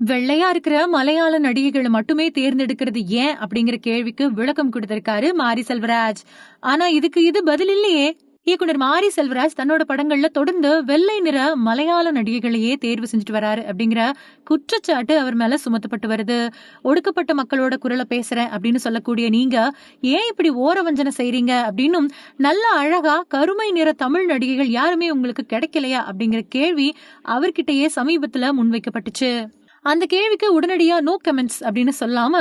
வெள்ளையா இருக்கிற மலையாள நடிகைகளை மட்டுமே தேர்ந்தெடுக்கிறது ஏன் அப்படிங்கிற கேள்விக்கு விளக்கம் கொடுத்திருக்காரு மாரி செல்வராஜ். ஆனா இதுக்கு இது பதில் இல்லையே. இயக்குனர் மாரி செல்வராஜ் தன்னோட படங்கள்ல தொடர்ந்து வெள்ளை நிற மலையாள நடிகைகளையே தேர்வு செஞ்சுட்டு வராரு அப்படிங்கிற குற்றச்சாட்டு அவர் மேல சுமத்தப்பட்டு வருது. ஒடுக்கப்பட்ட மக்களோட குரலை பேசுறேன் அப்படின்னு சொல்லக்கூடிய நீங்க ஏன் இப்படி ஓரவஞ்சனை செய்றீங்க அப்படின்னும், நல்ல அழகா கருமை நிற தமிழ் நடிகைகள் யாருமே உங்களுக்கு கிடைக்கலையா அப்படிங்கிற கேள்வி அவர்கிட்டயே சமீபத்துல முன்வைக்கப்பட்டுச்சு. அந்த கேள்விக்கு உடனடியா நோ கமெண்ட்ஸ் அப்படின்னு சொல்லாம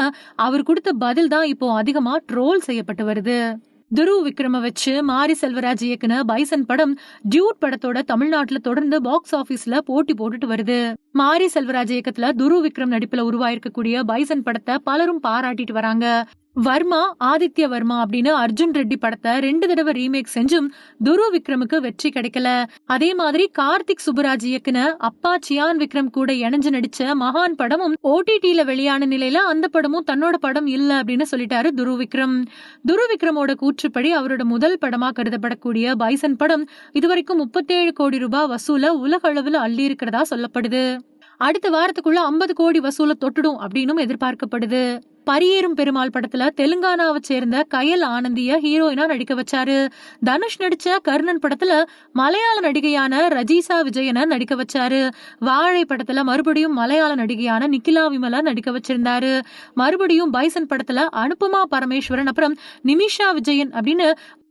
அவர் கொடுத்த பதில் தான் இப்போ அதிகமா ட்ரோல் செய்யப்பட்டு வருது. துருவ் விக்ரம வச்சு மாரி செல்வராஜ் இயக்குன பைசன் படம் டியூட் படத்தோட தமிழ்நாட்டுல தொடர்ந்து பாக்ஸ் ஆபீஸ்ல போட்டி போட்டுட்டு வருது. மாரி செல்வராஜ் இயக்கத்துல துருவ் விக்ரம் நடிப்புல உருவாயிருக்கக்கூடிய பைசன் படத்தை பலரும் பாராட்டிட்டு வராங்க. வர்மா ஆதித்ய வர்மா அப்படின்னு அர்ஜுன் ரெட்டி படத்தை 2 தடவை ரீமேக் செஞ்சும் துருவ் விக்ரமுக்கு வெற்றி கிடைக்கல. அதே மாதிரி கார்த்திக் சுப்புராஜ் இயக்குன அப்பா சியான் விக்ரம் கூட இணைஞ்சு நடிச்ச மகான் படமும் OTTல வெளியான நிலையில அந்த படமும் தன்னோட படம் இல்ல அப்படின்னு சொல்லிட்டாரு துருவ் விக்ரம். துருவ் விக்ரமோட கூற்றுப்படி அவரோட முதல் படமா கருதப்படக்கூடிய பைசன் படம் இதுவரைக்கும் 37 கோடி ரூபாய் வசூல உலக அளவுல அள்ளி இருக்கிறதா சொல்லப்படுது. அடுத்த வாரத்துக்குள்ள 50 கோடி வசூல தொட்டுடும் அப்படின்னு எதிர்பார்க்கப்படுது. பரியேறும் பெருமாள் படத்துல தெலுங்கானாவை சேர்ந்த கயல் ஆனந்திய ஹீரோயினா நடிக்க வச்சாரு. தனுஷ் நடிச்ச கர்ணன் படத்துல மலையாள நடிகையான ரஜீசா விஜயன நடிக்க வச்சாரு. வாழை படத்துல மறுபடியும் மலையாள நடிகையான நிக்கிலா விமலா நடிக்க வச்சிருந்தாரு. மறுபடியும் பைசன் படத்துல அனுபமா பரமேஸ்வரன் அப்புறம் நிமிஷா விஜயன் அப்படின்னு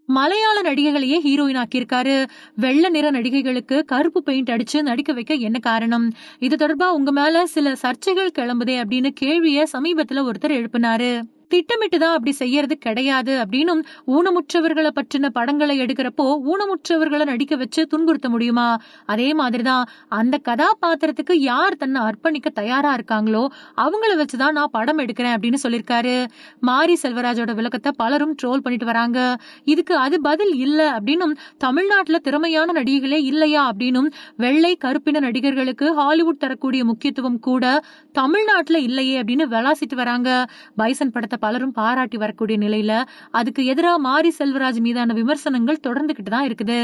மலையாள நடிகைகளையே ஹீரோயின் ஆக்கியிருக்காரு. வெள்ள நிற நடிகைகளுக்கு கருப்பு பெயிண்ட் அடிச்சு நடிக்க வைக்க என்ன காரணம்? இது தொடர்பா உங்க மேல சில சர்ச்சைகள் கிளம்புதே அப்படின்னு கேள்விய சமீபத்துல ஒருத்தர் எழுப்பினாரு. திட்டமிட்டுதான் அப்படி செய்யறது கிடையாது அப்படின்னும், ஊனமுற்றவர்களை பற்றின படங்களை எடுக்கிறப்போ ஊனமுற்றவர்களை நடிக்க வச்சு துன்புறுத்த முடியுமா? அதே மாதிரிதான் அந்த கதாபாத்திரத்துக்கு யார் தன்னை அர்ப்பணிக்க தயாரா இருக்காங்களோ அவங்கள வச்சுதான் நான் படம் எடுக்கிறேன் அப்படின்னு சொல்லியிருக்காரு. மாரி செல்வராஜோட விளக்கத்தை பலரும் ட்ரோல் பண்ணிட்டு வராங்க. இதுக்கு அது பதில் இல்ல அப்படின்னும், தமிழ்நாட்டுல திறமையான நடிகைகளே இல்லையா அப்படின்னும், வெள்ளை கருப்பின நடிகர்களுக்கு ஹாலிவுட் தரக்கூடிய முக்கியத்துவம் கூட தமிழ்நாட்டுல இல்லையே அப்படின்னு விளாசிட்டு வராங்க. பைசன் படத்தை பலரும் பாராட்டி வரக்கூடிய நிலையில அதுக்கு எதிராக மாரி செல்வராஜ் மீதான விமர்சனங்கள் தொடர்ந்துகிட்டு தான் இருக்குது.